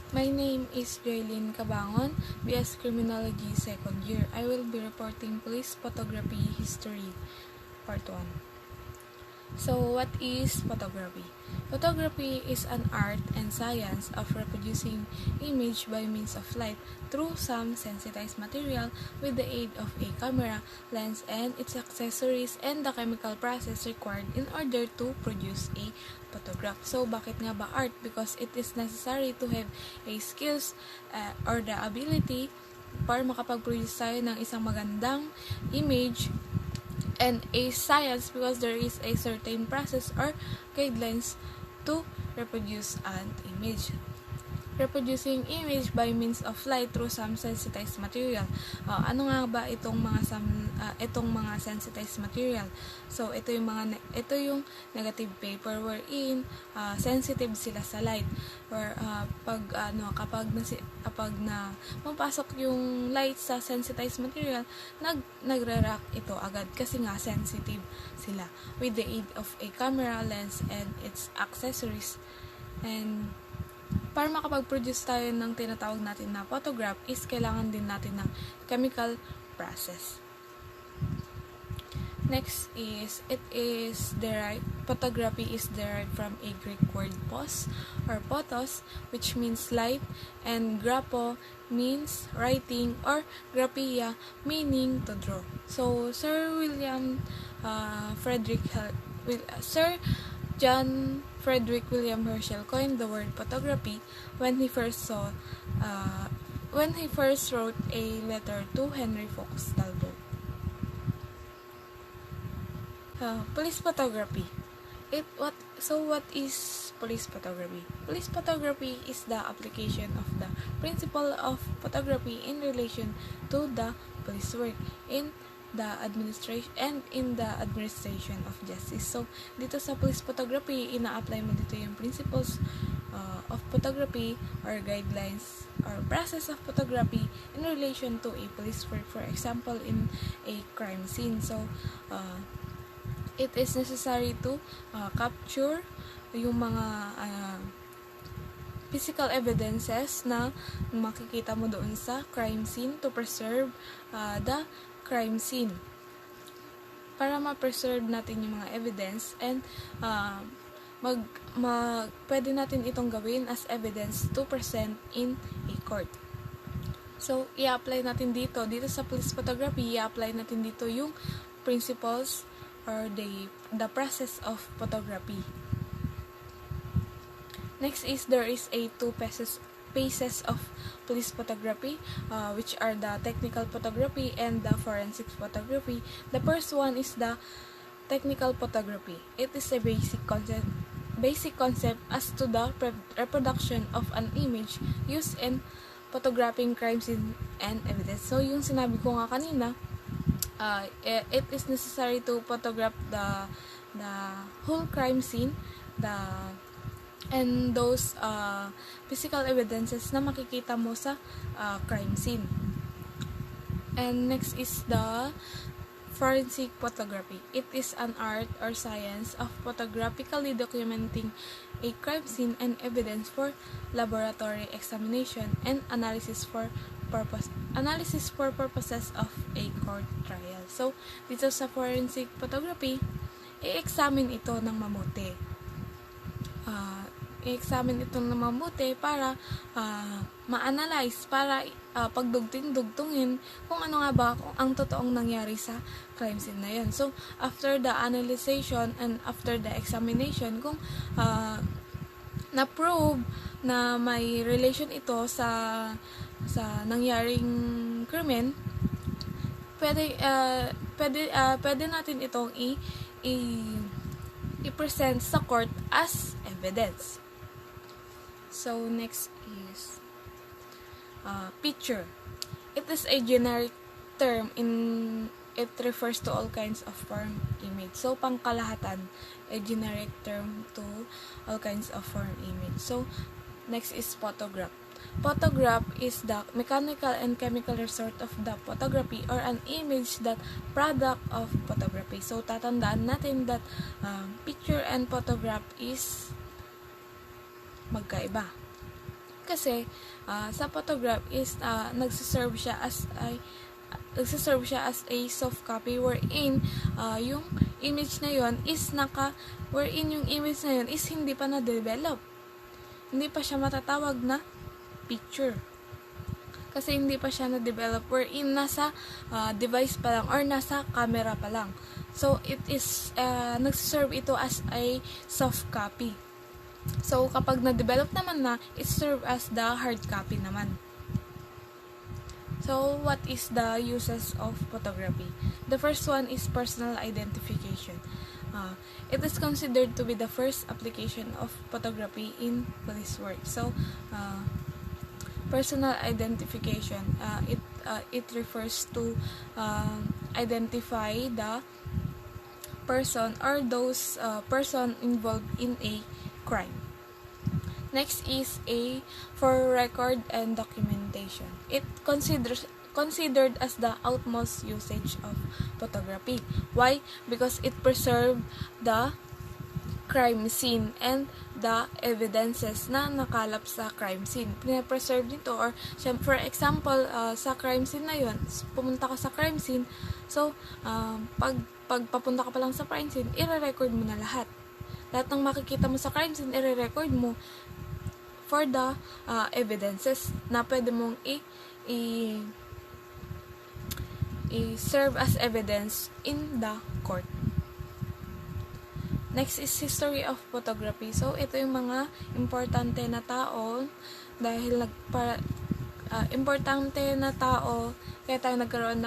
My name is Jaylene Cabangon, BS Criminology 2nd year. I will be reporting police photography history, part 1. So, what is photography? Photography is an art and science of reproducing image by means of light through some sensitized material with the aid of a camera, lens, and its accessories and the chemical process required in order to produce a photograph. So, bakit nga ba art? Because it is necessary to have a skills or the ability para makapag-produce tayo ng isang magandang image, and a science because there is a certain process or guidelines to reproduce an image. Reproducing image by means of light through some sensitized material. Ano nga ba itong mga sensitized material? So ito yung negative paper wherein sensitive sila sa light. Or kapag na mapasok yung light sa sensitized material, nagre-react ito agad kasi nga sensitive sila with the aid of a camera, lens, and its accessories. And para makapag-produce tayo ng tinatawag natin na photograph is kailangan din natin ng chemical process. Next is, photography is derived from a Greek word pos or photos, which means light, and grapho means writing, or graphia meaning to draw. So, Sir John Frederick William Herschel coined the word photography when he first wrote a letter to Henry Fox Talbot. Police photography. What is police photography? Police photography is the application of the principle of photography in relation to the police work in the administration of justice. So, dito sa police photography, ina-apply mo dito yung principles of photography or guidelines or process of photography in relation to a police work. For example, in a crime scene. So, it is necessary to capture yung mga physical evidences na makikita mo doon sa crime scene to preserve the crime scene. Para ma-preserve natin yung mga evidence and pwede natin itong gawin as evidence to present in a court. So, i-apply natin dito sa police photography, i-apply natin dito yung principles or the process of photography. Next is, there is a two phases of police photography, which are the technical photography and the forensic photography. The first one is the technical photography. It is a basic concept as to the reproduction of an image used in photographing crime scene and evidence. So, yung sinabi ko nga kanina, it is necessary to photograph the whole crime scene, and those physical evidences na makikita mo sa crime scene. And next is the forensic photography. It is an art or science of photographically documenting a crime scene and evidence for laboratory examination and analysis for purposes of a court trial. So, dito sa forensic photography, i-examine ito ng mabuti. Para ma-analyze, para pagdugtong-dugtungin kung ano nga ba ang totoong nangyari sa crime scene na yun. So, after the analyzation and after the examination, kung na-prove na may relation ito sa nangyaring krimen, pwede natin itong i-present sa court as evidence. So, next is picture. It is a generic term it refers to all kinds of form image. So, pangkalahatan, a generic term to all kinds of form image. So, next is photograph. Photograph is the mechanical and chemical result of the photography or an image that product of photography. So, tatandaan natin that picture and photograph is magkaiba. Kasi sa photograph is nagsiserve siya as a soft copy wherein yung image na yon is hindi pa na-develop. Hindi pa siya matatawag na picture. Kasi hindi pa siya na-develop wherein nasa device pa lang or nasa camera pa lang. So, it is, nagserve ito as a soft copy. So, kapag na-develop naman na, it serve as the hard copy naman. So, what is the uses of photography? The first one is personal identification. It is considered to be the first application of photography in police work. So, personal identification, it refers to identify the person or those person involved in a crime. Next is for record and documentation. It considered as the utmost usage of photography. Why? Because it preserved the crime scene and the evidences na nakalap sa crime scene. Pina-preserve nito or for example, sa crime scene na yun, pumunta ka sa crime scene, so pag papunta ka pa lang sa crime scene, i-record mo na lahat. Lahat ng makikita mo sa crime scene, i-record mo for the evidences na pwede mong i-serve as evidence in the court. Next is history of photography. So, ito yung mga importante na tao dahil importante na tao kaya tayo nagkaroon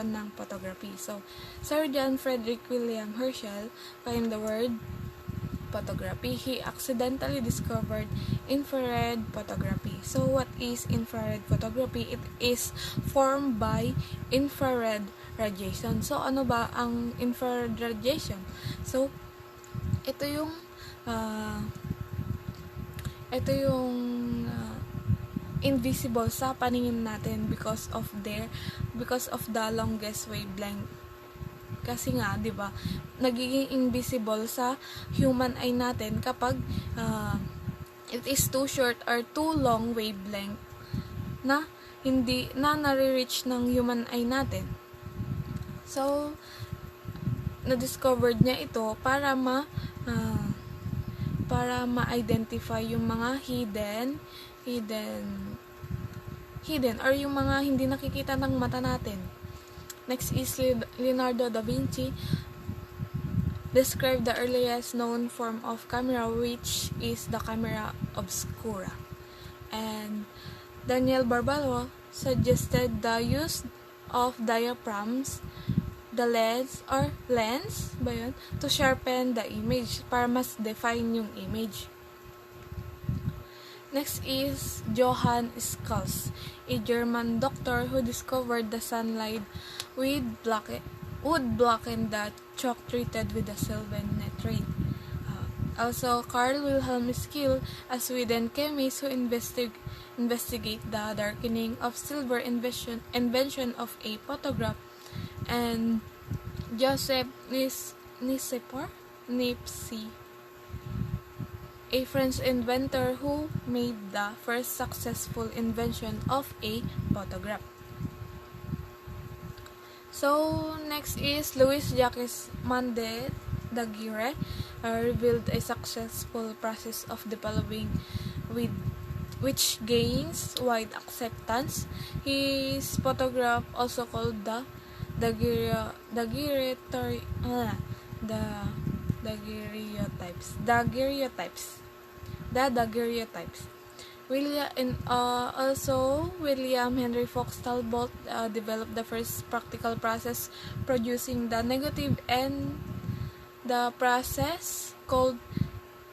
ng photography. So, Sir John Frederick William Herschel coined the word photography. He accidentally discovered infrared photography. So, what is infrared photography? It is formed by infrared radiation. So, ano ba ang infrared radiation? So, ito yung invisible sa paningin natin because of the longest wavelength. Kasi nga, 'di ba? Nagiging invisible sa human eye natin kapag it is too short or too long wavelength na hindi na nare-reach ng human eye natin. So, na-discovered niya ito para ma-identify yung mga hidden or yung mga hindi nakikita ng mata natin. Next is Leonardo da Vinci described the earliest known form of camera, which is the camera obscura. And Daniel Barbaro suggested the use of diaphragms, the lens ba yun, to sharpen the image para mas define yung image. Next is Johann Schultz, a German doctor who discovered the sunlight would blacken the chalk treated with a silver nitrate. Also, Carl Wilhelm Scheele, a Sweden chemist who investigate the darkening of silver invention of a photograph, and Joseph Nipsey, a French inventor who made the first successful invention of a photograph. So, next is Louis Jacques Daguerre revealed a successful process of developing which gains wide acceptance. His photograph, also called the daguerreotypes. William Henry Fox Talbot developed the first practical process producing the negative, and the process called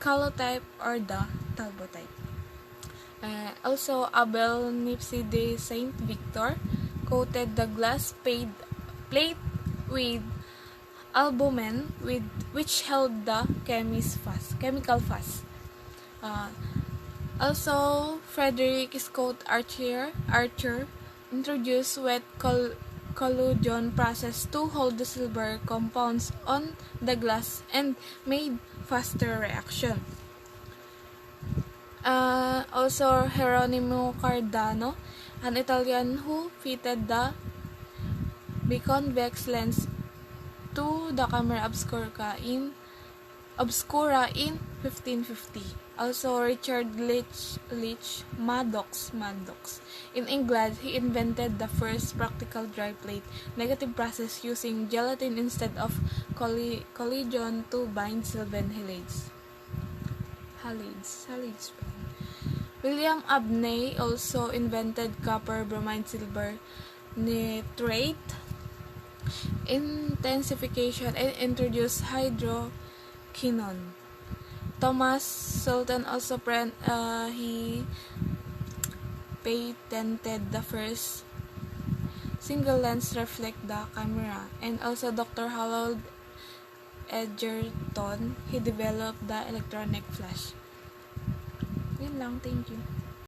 calotype or the Talbotype. Also, Abel Nipsey de Saint Victor coated the glass plate with albumen which held the chemical fuzz. Also, Frederick Scott Archer introduced wet collodion process to hold the silver compounds on the glass and made faster reaction. Also, Geronimo Cardano, an Italian who fitted the biconvex lens to the camera obscura in 1550. Also, Richard Leach Maddox. In England, he invented the first practical dry plate negative process using gelatin instead of collision to bind silver halides. William Abney also invented copper bromide silver nitrate intensification and introduced hydroquinone. Thomas Sultan also he patented the first single lens reflector camera, and also Dr. Harold Edgerton, he developed the electronic flash. Yun lang, thank you.